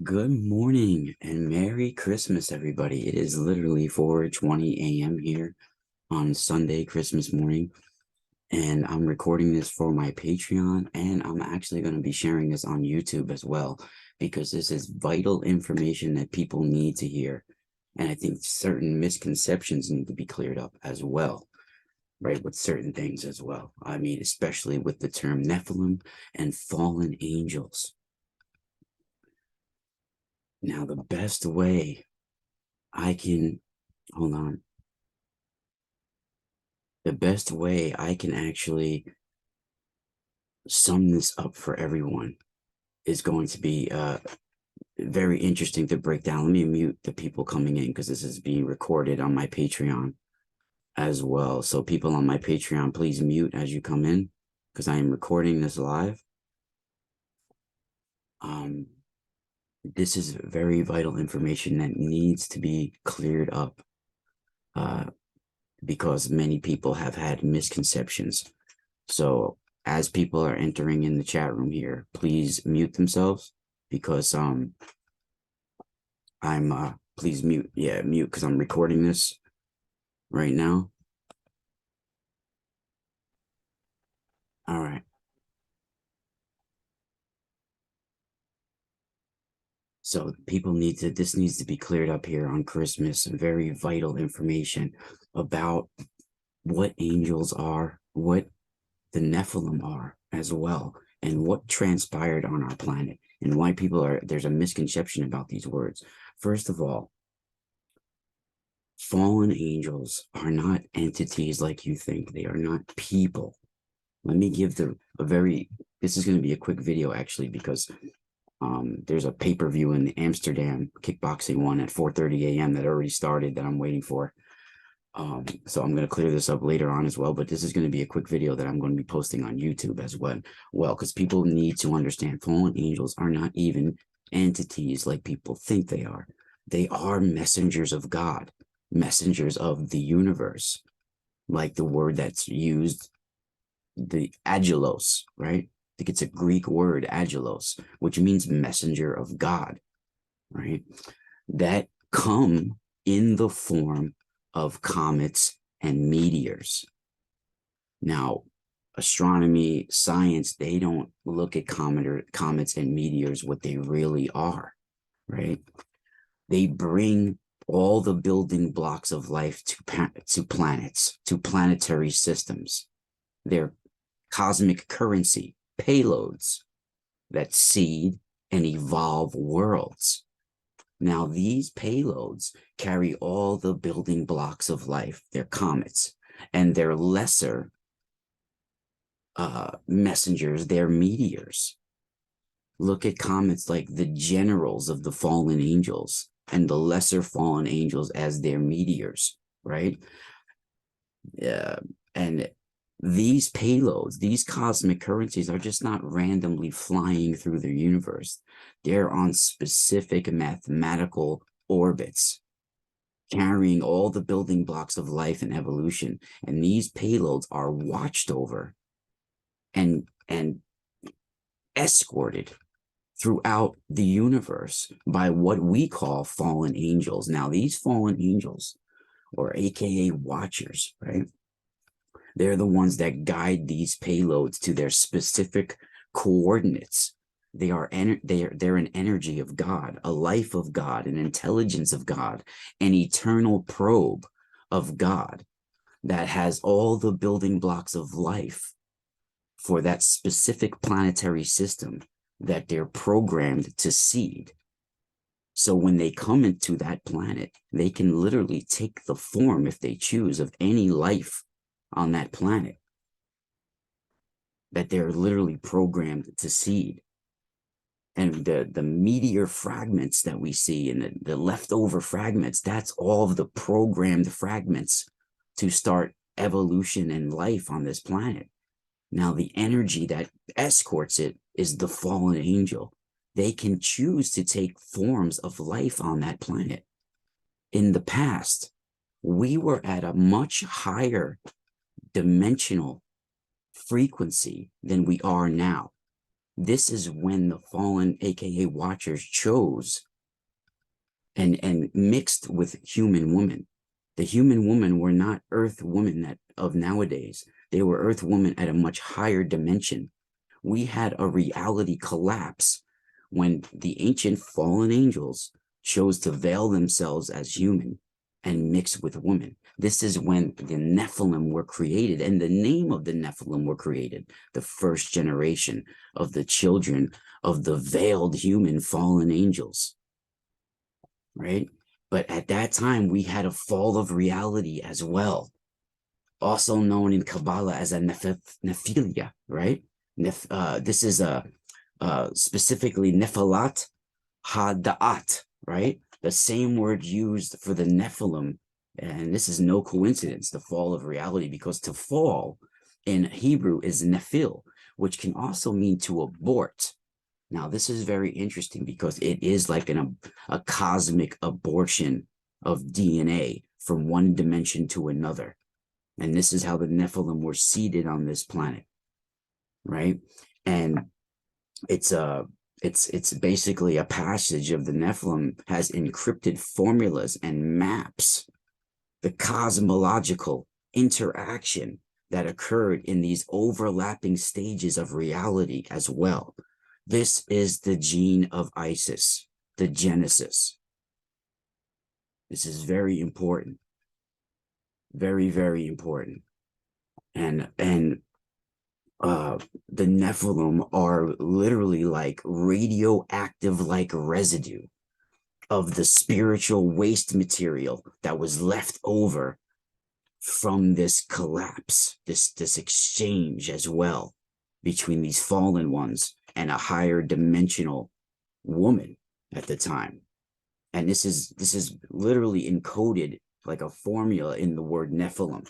Good morning and Merry Christmas, everybody. It is literally 4:20 a.m. here on Sunday, Christmas morning, and I'm recording this for my Patreon, and I'm actually going to be sharing this on YouTube as well, because this is vital information that people need to hear. And I think certain misconceptions need to be cleared up as well, right? With certain things as well. I mean, especially with the term Nephilim and fallen angels. Now, the best way I can hold on. The best way I can actually sum this up for everyone is going to be very interesting to break down. Let me mute the people coming in because this is being recorded on my Patreon as well. So people on my Patreon, please mute as you come in because I am recording this live. This is very vital information that needs to be cleared up because many people have had misconceptions. So as people are entering in the chat room here, please mute themselves because I'm please mute. Yeah, mute because I'm recording this right now. All right. So people need to, this needs to be cleared up here on Christmas. Some very vital information about what angels are, what the Nephilim are as well, and what transpired on our planet and why people are, there's a misconception about these words. First of all, fallen angels are not entities like you think. They are not people. Let me give a very, this is going to be a quick video actually, because there's a pay-per-view in Amsterdam, kickboxing one at 4:30 a.m. that already started that I'm waiting for. So I'm going to clear this up later on as well, but this is going to be a quick video that I'm going to be posting on YouTube as well, because people need to understand fallen angels are not even entities like people think they are. They are messengers of God, messengers of the universe, like the word that's used, the angelos, right? I think it's a Greek word, angelos, which means messenger of God, right? That come in the form of comets and meteors. Now, astronomy, science, they don't look at comets and meteors what they really are, right? They bring all the building blocks of life to planets, to planetary systems. They're cosmic currency, payloads that seed and evolve worlds. Now, these payloads carry all the building blocks of life. They're comets, and they're lesser messengers. They're meteors. Look at comets like the generals of the fallen angels and the lesser fallen angels as their meteors, right? And these payloads, these cosmic currencies are just not randomly flying through the universe. They're on specific mathematical orbits, carrying all the building blocks of life and evolution. And these payloads are watched over and escorted throughout the universe by what we call fallen angels. Now, these fallen angels, or AKA watchers, right? They're the ones that guide these payloads to their specific coordinates. They're an energy of God, a life of God, an intelligence of God, an eternal probe of God that has all the building blocks of life for that specific planetary system that they're programmed to seed. So when they come into that planet, they can literally take the form, if they choose, of any life on that planet that they're literally programmed to seed. And the meteor fragments that we see and the leftover fragments, that's all of the programmed fragments to start evolution and life on this planet. Now, the energy that escorts it is the fallen angel. They can choose to take forms of life on that planet. In the past, we were at a much higher dimensional frequency than we are now. This is when the fallen, aka Watchers, chose and mixed with human women. The human women were not earth women that of nowadays. They were earth women at a much higher dimension. We had a reality collapse when the ancient fallen angels chose to veil themselves as human and mix with women. This is when the Nephilim were created, and the name of the Nephilim were created, the first generation of the children of the veiled human fallen angels, right? But at that time, we had a fall of reality as well, also known in Kabbalah as a Nephilia, right? This is a specifically Nephilat Hada'at, right? The same word used for the Nephilim. And this is no coincidence, the fall of reality, because to fall in Hebrew is Nephil, which can also mean to abort. Now, this is very interesting because it is like a cosmic abortion of DNA from one dimension to another. And this is how the Nephilim were seeded on this planet, right? And it's basically a passage of the Nephilim has encrypted formulas and maps the cosmological interaction that occurred in these overlapping stages of reality as well. This is the gene of Isis, the Genesis. This is very important. Very, very important. And the Nephilim are literally like radioactive like residue of the spiritual waste material that was left over from this collapse, this exchange as well between these fallen ones and a higher dimensional woman at the time. And this is literally encoded like a formula in the word Nephilim.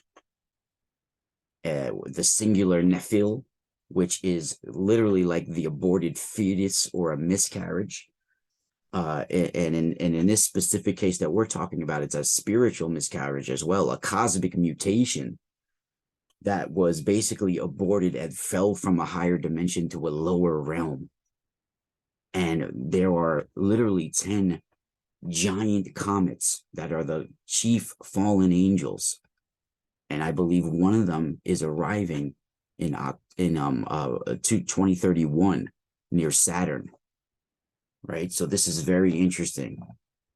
The singular Nephil, which is literally like the aborted fetus or a miscarriage. And in this specific case that we're talking about, it's a spiritual miscarriage as well, a cosmic mutation that was basically aborted and fell from a higher dimension to a lower realm. And there are literally 10 giant comets that are the chief fallen angels. And I believe one of them is arriving in 2031 near Saturn. Right. So this is very interesting.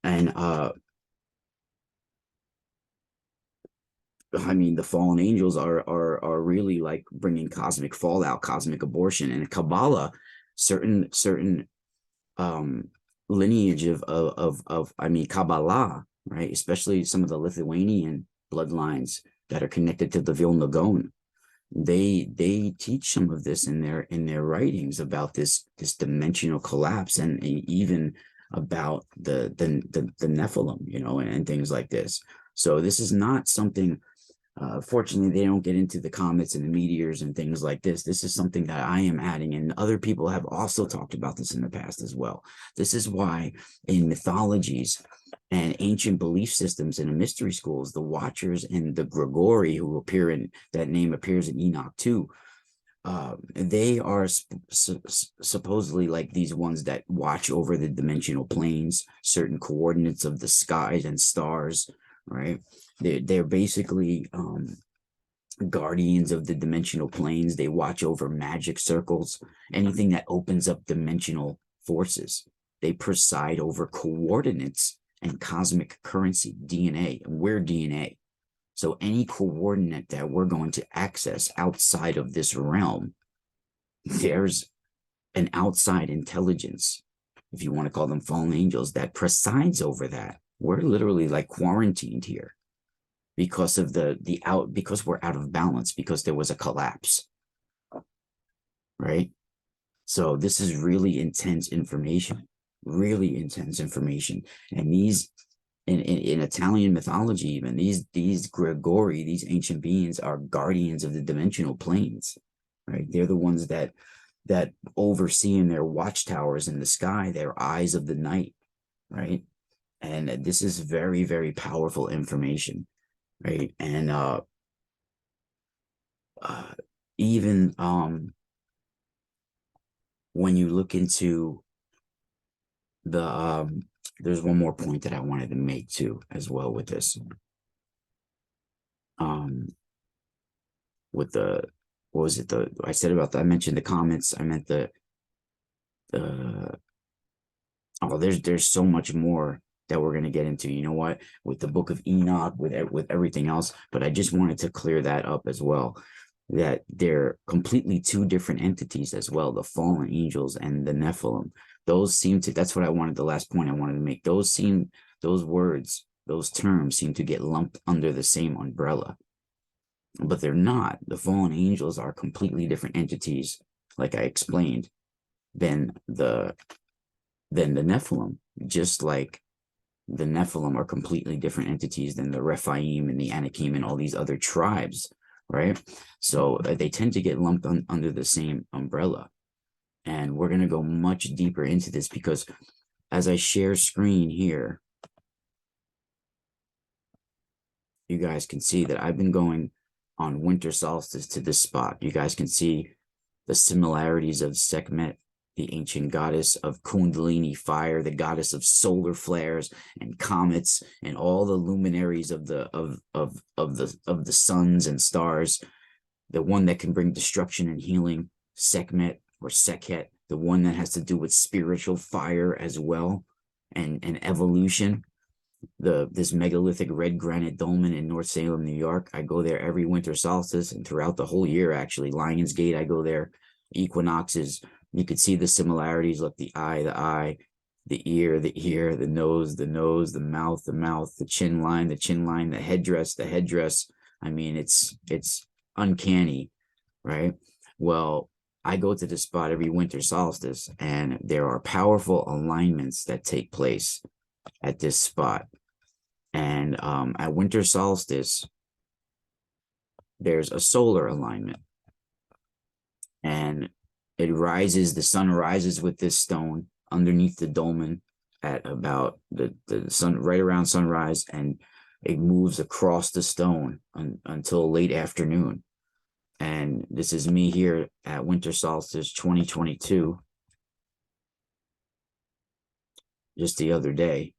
And I mean, the fallen angels are really like bringing cosmic fallout, cosmic abortion, and Kabbalah, certain lineage of I mean Kabbalah, right? Especially some of the Lithuanian bloodlines that are connected to the Vilna Gaon. They teach some of this in their writings about this dimensional collapse, and even about the Nephilim, you know, and things like this. So this is not something. Fortunately, they don't get into the comets and the meteors and things like this. This is something that I am adding, and other people have also talked about this in the past as well. This is why in mythologies and ancient belief systems in the mystery schools, the Watchers and the Grigori, who appear in that name appears in Enoch too, they are supposedly like these ones that watch over the dimensional planes, certain coordinates of the skies and stars, right? They're basically guardians of the dimensional planes. They watch over magic circles, anything that opens up dimensional forces. They preside over coordinates and cosmic currency, DNA, and we're DNA. So any coordinate that we're going to access outside of this realm, there's an outside intelligence, if you want to call them fallen angels, that presides over that. We're literally like quarantined here because of because we're out of balance, because there was a collapse, right? So this is really intense information, really intense information. And these in Italian mythology, even these Grigori, these ancient beings, are guardians of the dimensional planes, right? They're the ones that oversee in their watchtowers in the sky, their eyes of the night, right? And this is very, very powerful information, right? And even when you look into the there's one more point that I wanted to make too as well with this. With the, what was it, the I said about the, I mentioned the comments, I meant the oh, there's so much more that we're going to get into, you know what, with the book of Enoch, with everything else. But I just wanted to clear that up as well, that they're completely two different entities as well, the fallen angels and the Nephilim. Those seem to, that's what I wanted, the last point I wanted to make, those words, those terms seem to get lumped under the same umbrella, but they're not. The fallen angels are completely different entities, like I explained, than the Nephilim, just like the Nephilim are completely different entities than the Rephaim and the Anakim and all these other tribes, right? So they tend to get lumped under the same umbrella. And we're going to go much deeper into this because as I share screen here, you guys can see that I've been going on winter solstice to this spot. You guys can see the similarities of Sekhmet, the ancient goddess of Kundalini fire, the goddess of solar flares and comets, and all the luminaries of the suns and stars. The one that can bring destruction and healing, Sekhmet or Sekhet, the one that has to do with spiritual fire as well, and evolution. This megalithic red granite dolmen in North Salem, New York. I go there every winter solstice and throughout the whole year, actually. Lion's Gate, I go there. Equinoxes, you could see the similarities. Look, the eye, the ear, the nose, the mouth, the chin line, the headdress. I mean, it's uncanny, right? Well, I go to this spot every winter solstice, and there are powerful alignments that take place at this spot. And at winter solstice, there's a solar alignment, and the sun rises with this stone underneath the dolmen at about the sun, right around sunrise, and it moves across the stone until late afternoon. And this is me here at winter solstice 2022, just the other day.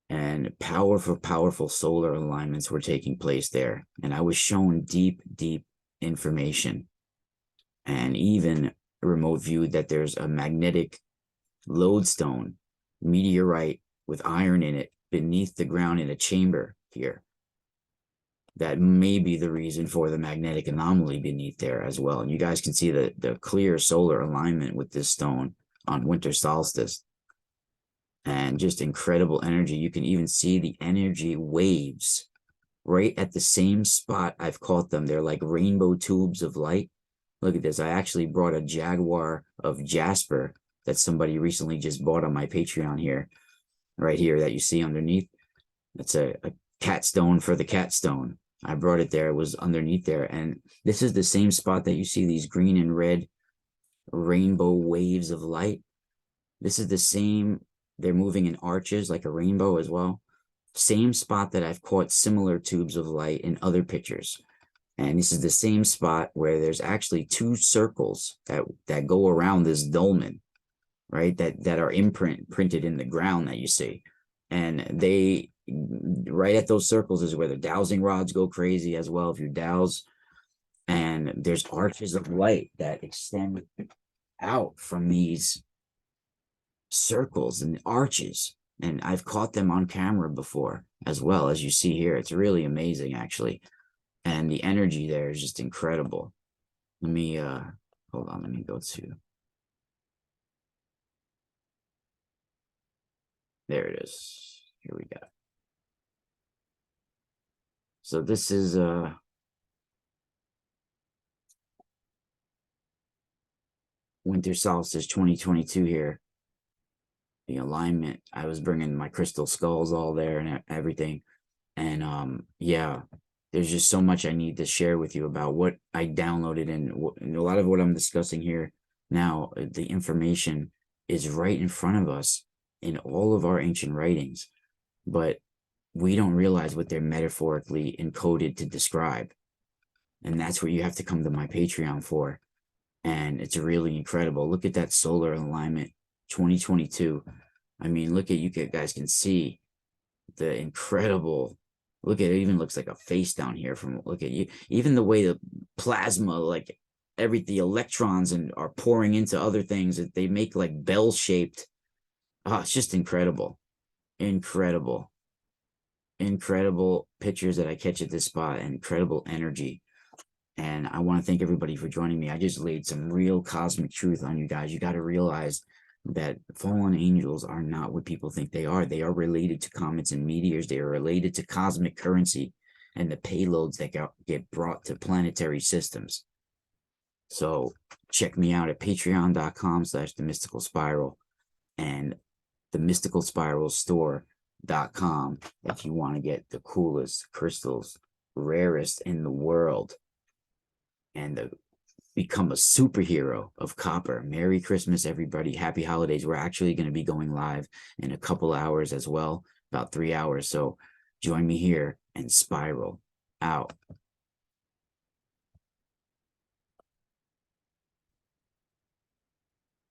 And powerful solar alignments were taking place there. And I was shown deep information, and even remote viewed that there's a magnetic lodestone meteorite with iron in it beneath the ground in a chamber here. That may be the reason for the magnetic anomaly beneath there as well. And you guys can see the clear solar alignment with this stone on winter solstice. And just incredible energy. You can even see the energy waves right at the same spot I've caught them. They're like rainbow tubes of light. Look at this. I actually brought a jaguar of jasper that somebody recently just bought on my Patreon here, right here, that you see underneath. That's a cat stone for the cat stone. I brought it there. It was underneath there. And this is the same spot that you see these green and red rainbow waves of light. This is the same. They're moving in arches like a rainbow as well. Same spot that I've caught similar tubes of light in other pictures. And this is the same spot where there's actually two circles that go around this dolmen, right? That are printed in the ground that you see. And they, right at those circles is where the dowsing rods go crazy as well if you dowse. And there's arches of light that extend out from these circles and arches, and I've caught them on camera before as well, as you see here. It's really amazing, actually, and the energy there is just incredible. Let me hold on, let me go to, there it is. Here we go. So this is winter solstice 2022 here. The alignment, I was bringing my crystal skulls all there and everything. And yeah, there's just so much I need to share with you about what I downloaded, and a lot of what I'm discussing here now, the information is right in front of us in all of our ancient writings, but we don't realize what they're metaphorically encoded to describe. And that's what you have to come to my Patreon for. And it's really incredible. Look at that solar alignment, 2022. I mean, look at, you guys can see the incredible, look at it, even looks like a face down here from, look at you, even the way the plasma, like the electrons are pouring into other things that they make like bell shaped. Oh, it's just incredible. Incredible pictures that I catch at this spot, and incredible energy. And I want to thank everybody for joining me. I just laid some real cosmic truth on you guys. You got to realize that fallen angels are not what people think they are. They are related to comets and meteors. They are related to cosmic currency and the payloads that get brought to planetary systems. So check me out at patreon.com/themysticalspiral and themysticalspiralstore.com if you want to get the coolest crystals, rarest in the world, and become a superhero of copper. Merry Christmas, everybody. Happy holidays. We're actually going to be going live in a couple hours as well, about 3 hours. So join me here and spiral out.